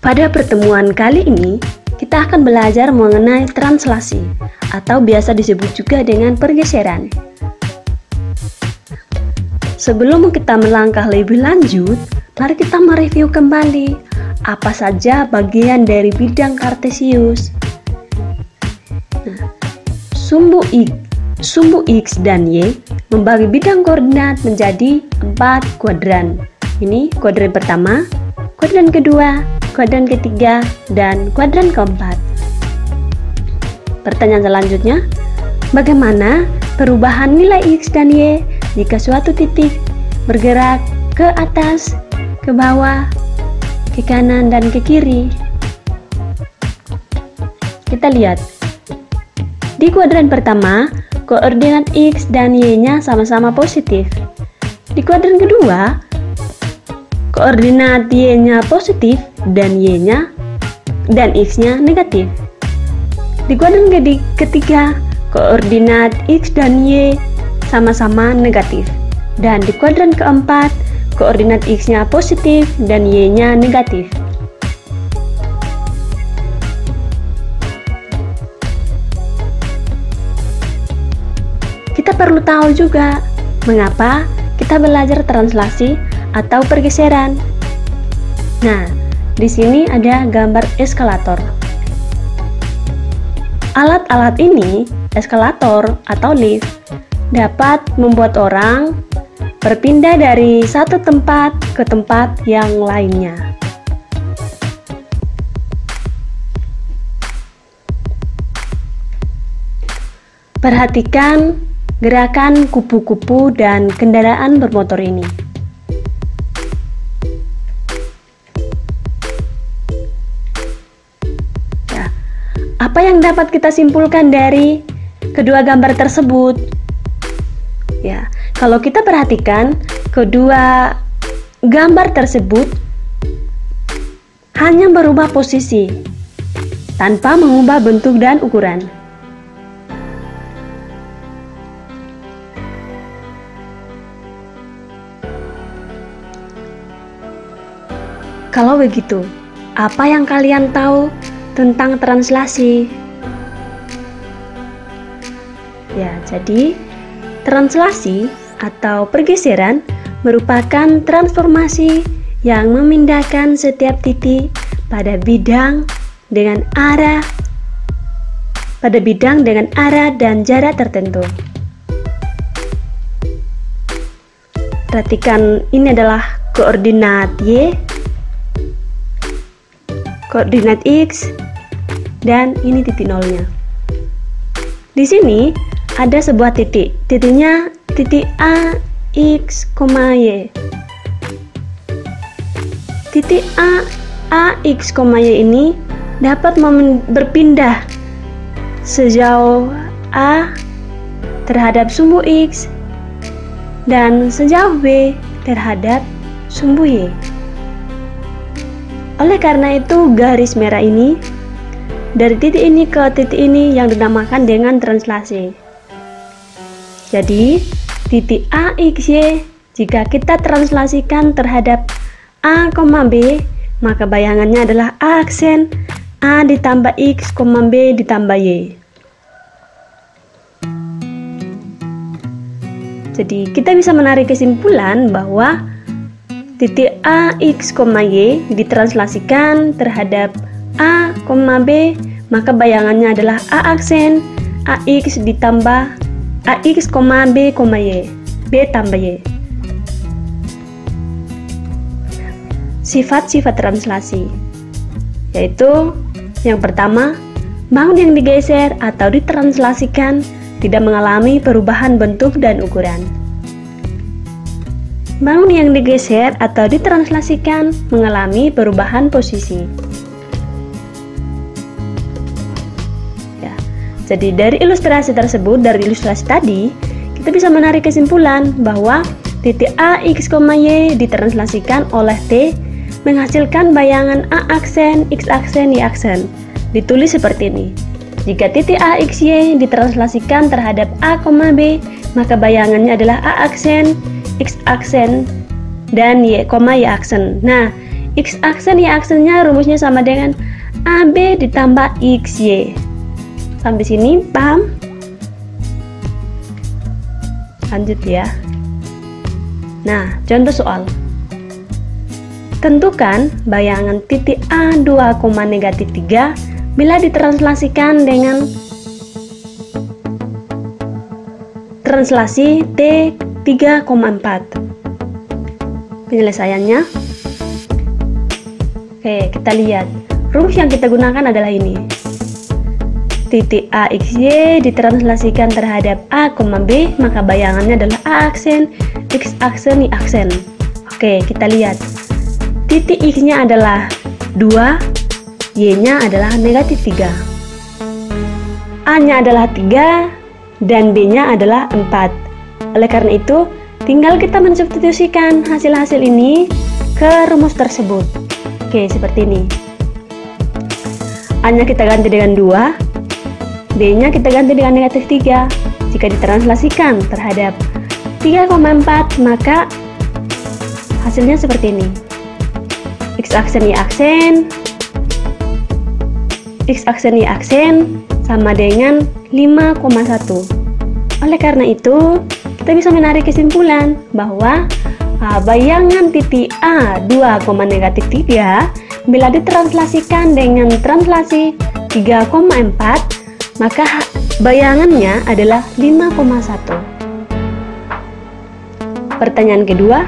Pada pertemuan kali ini, kita akan belajar mengenai translasi atau biasa disebut juga dengan pergeseran. Sebelum kita melangkah lebih lanjut, mari kita mereview kembali apa saja bagian dari bidang kartesius. Sumbu X dan Y membagi bidang koordinat menjadi 4 kuadran. Ini kuadran pertama, kuadran kedua, kuadran ketiga, dan kuadran keempat. Pertanyaan selanjutnya, bagaimana perubahan nilai X dan Y jika suatu titik bergerak ke atas, ke bawah, ke kanan, dan ke kiri? Kita lihat. Di kuadran pertama, koordinat X dan Y-nya sama-sama positif. Di kuadran kedua, koordinat Y-nya positif dan Y-nya dan X-nya negatif. Di kuadran ketiga, koordinat X dan Y sama-sama negatif. Dan di kuadran keempat, koordinat X-nya positif dan Y-nya negatif. Kita perlu tahu juga mengapa kita belajar translasi atau pergeseran. Nah, di sini ada gambar eskalator. Alat-alat ini, eskalator atau lift, dapat membuat orang berpindah dari satu tempat ke tempat yang lainnya. Perhatikan gerakan kupu-kupu dan kendaraan bermotor ini. Ya, apa yang dapat kita simpulkan dari kedua gambar tersebut? Ya, kalau kita perhatikan kedua gambar tersebut hanya berubah posisi tanpa mengubah bentuk dan ukuran. Kalau begitu, apa yang kalian tahu tentang translasi? Ya, jadi translasi atau pergeseran merupakan transformasi yang memindahkan setiap titik pada bidang dengan arah dan jarak tertentu. Perhatikan, ini adalah koordinat Y, koordinat X, dan ini titik nolnya. Di sini ada sebuah titik, titiknya titik A, X, Y. Titik A, X, Y ini dapat berpindah sejauh A terhadap sumbu X dan sejauh B terhadap sumbu Y. Oleh karena itu, garis merah ini dari titik ini ke titik ini yang dinamakan dengan translasi. Jadi, titik A, X, Y jika kita translasikan terhadap A, B, maka bayangannya adalah A aksen A ditambah X, B ditambah Y. Jadi, kita bisa menarik kesimpulan bahwa titik A, X, Y ditranslasikan terhadap A, B, maka bayangannya adalah A aksen AX ditambah AX, B, Y, B tambah Y. Sifat-sifat translasi yaitu yang pertama, bangun yang digeser atau ditranslasikan tidak mengalami perubahan bentuk dan ukuran. Bangun yang digeser atau ditranslasikan mengalami perubahan posisi. Ya, jadi dari ilustrasi tersebut, dari ilustrasi tadi, kita bisa menarik kesimpulan bahwa titik A, X, Y ditranslasikan oleh T menghasilkan bayangan A aksen, X aksen, Y aksen. Ditulis seperti ini. Jika titik A, X, Y ditranslasikan terhadap A, B, maka bayangannya adalah A aksen, X aksen, dan Y aksen. Nah, X aksen Y aksennya rumusnya sama dengan AB ditambah XY. Sampai sini paham? Lanjut ya. Nah, contoh soal. Tentukan bayangan titik A 2, -3 bila ditranslasikan dengan translasi T 3,4. Penyelesaiannya. Oke, kita lihat. Rumus yang kita gunakan adalah ini. Titik A, X, Y ditranslasikan terhadap A, B, maka bayangannya adalah A aksen, X aksen, Y aksen. Oke, kita lihat. Titik X-nya adalah 2, Y-nya adalah -3. A-nya adalah 3, dan B-nya adalah 4. Oleh karena itu, tinggal kita mensubstitusikan hasil-hasil ini ke rumus tersebut. Oke, seperti ini. A-nya kita ganti dengan 2, B-nya kita ganti dengan -3. Jika ditranslasikan terhadap 3,4, maka hasilnya seperti ini. X aksen Y aksen, X aksen Y aksen sama dengan 5,1. Oleh karena itu, kita bisa menarik kesimpulan bahwa bayangan titik A 2,-3 bila ditranslasikan dengan translasi 3,4, maka bayangannya adalah 5,1. Pertanyaan kedua,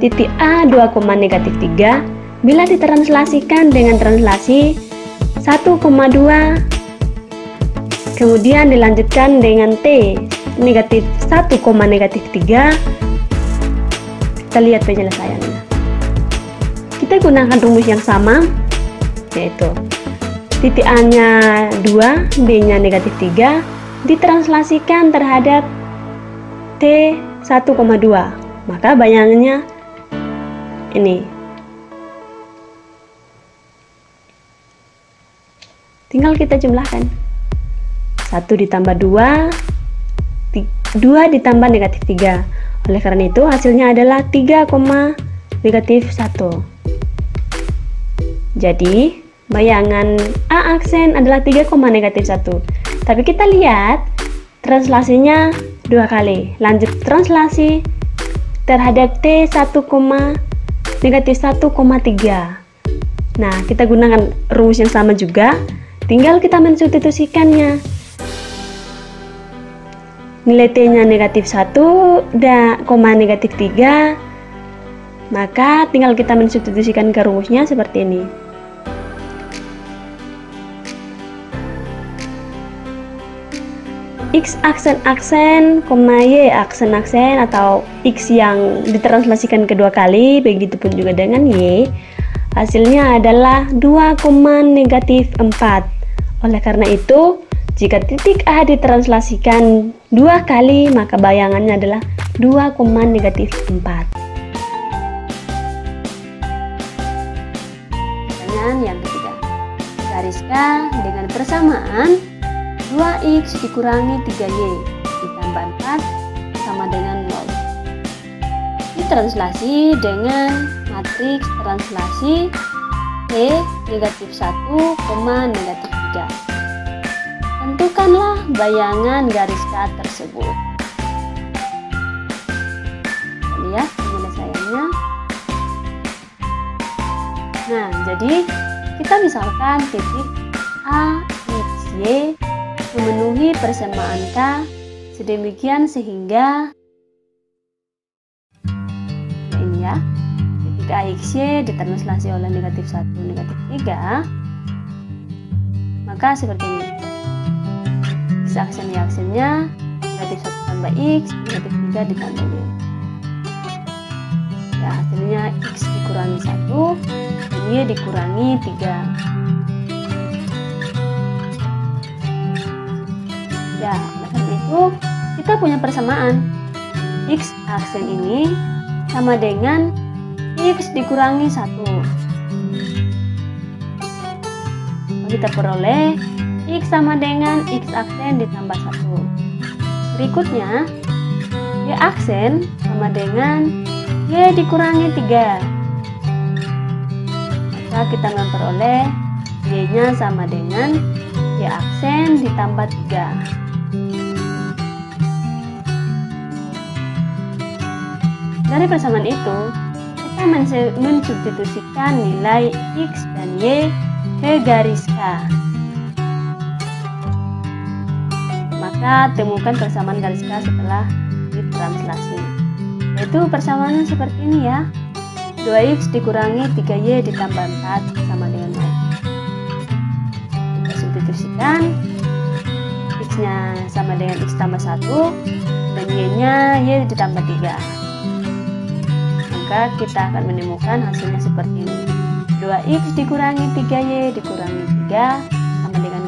titik A 2,-3 bila ditranslasikan dengan translasi 1,2, kemudian dilanjutkan dengan T -1,-3. Kita lihat penyelesaiannya. Kita gunakan rumus yang sama, yaitu titik A-nya 2, B-nya -3 ditranslasikan terhadap T 1,2, maka bayangannya ini. Tinggal kita jumlahkan. 1 ditambah 2, 2 ditambah -3. Oleh karena itu hasilnya adalah 3,-1. Jadi bayangan A aksen adalah 3,-1. Tapi kita lihat translasinya 2 kali. Lanjut translasi terhadap T 1,-1,3. Nah, kita gunakan rumus yang sama juga. Tinggal kita mensubstitusikannya. Nilai T-nya -1 dan -3, maka tinggal kita mensubstitusikan ke rumusnya seperti ini. X aksen-aksen, Y aksen-aksen atau X yang ditranslasikan kedua kali, begitupun juga dengan Y, hasilnya adalah 2,-4. Oleh karena itu, jika titik A ditranslasikan 2 kali, maka bayangannya adalah 2,-4. Pertanyaan yang ketiga. Gariskan dengan persamaan 2x dikurangi 3y ditambah 4 sama dengan 0. Ditranslasi dengan matriks translasi T -1, -3. Tentukanlah bayangan garis K tersebut. Lihat penyelesaiannya. Nah, jadi kita misalkan titik A, X, Y memenuhi persamaan K sedemikian sehingga ini ya, titik A, X, Y ditranslasi oleh -1, -3, maka seperti ini. X aksen Y aksennya -1 tambah X, -3 ditambah Y. Ya, hasilnya X dikurangi 1 dan Y dikurangi 3. Ya, karena itu kita punya persamaan. X aksen ini sama dengan X dikurangi 1. Kita peroleh X sama dengan X aksen ditambah 1. Berikutnya, Y aksen sama dengan Y dikurangi 3. maka kita memperoleh Y-nya sama dengan Y aksen ditambah 3. Dari persamaan itu, kita mensubstitusikan nilai X dan Y ke garis K. Maka temukan persamaan garis K setelah ditranslasi. Yaitu persamaan seperti ini ya. 2X dikurangi 3Y ditambah 4 sama dengan Y. Kita substitusikan, X-nya sama dengan X tambah 1 dan Y-nya Y ditambah 3. Maka kita akan menemukan hasilnya seperti ini. 2X dikurangi 3Y dikurangi 3 sama dengan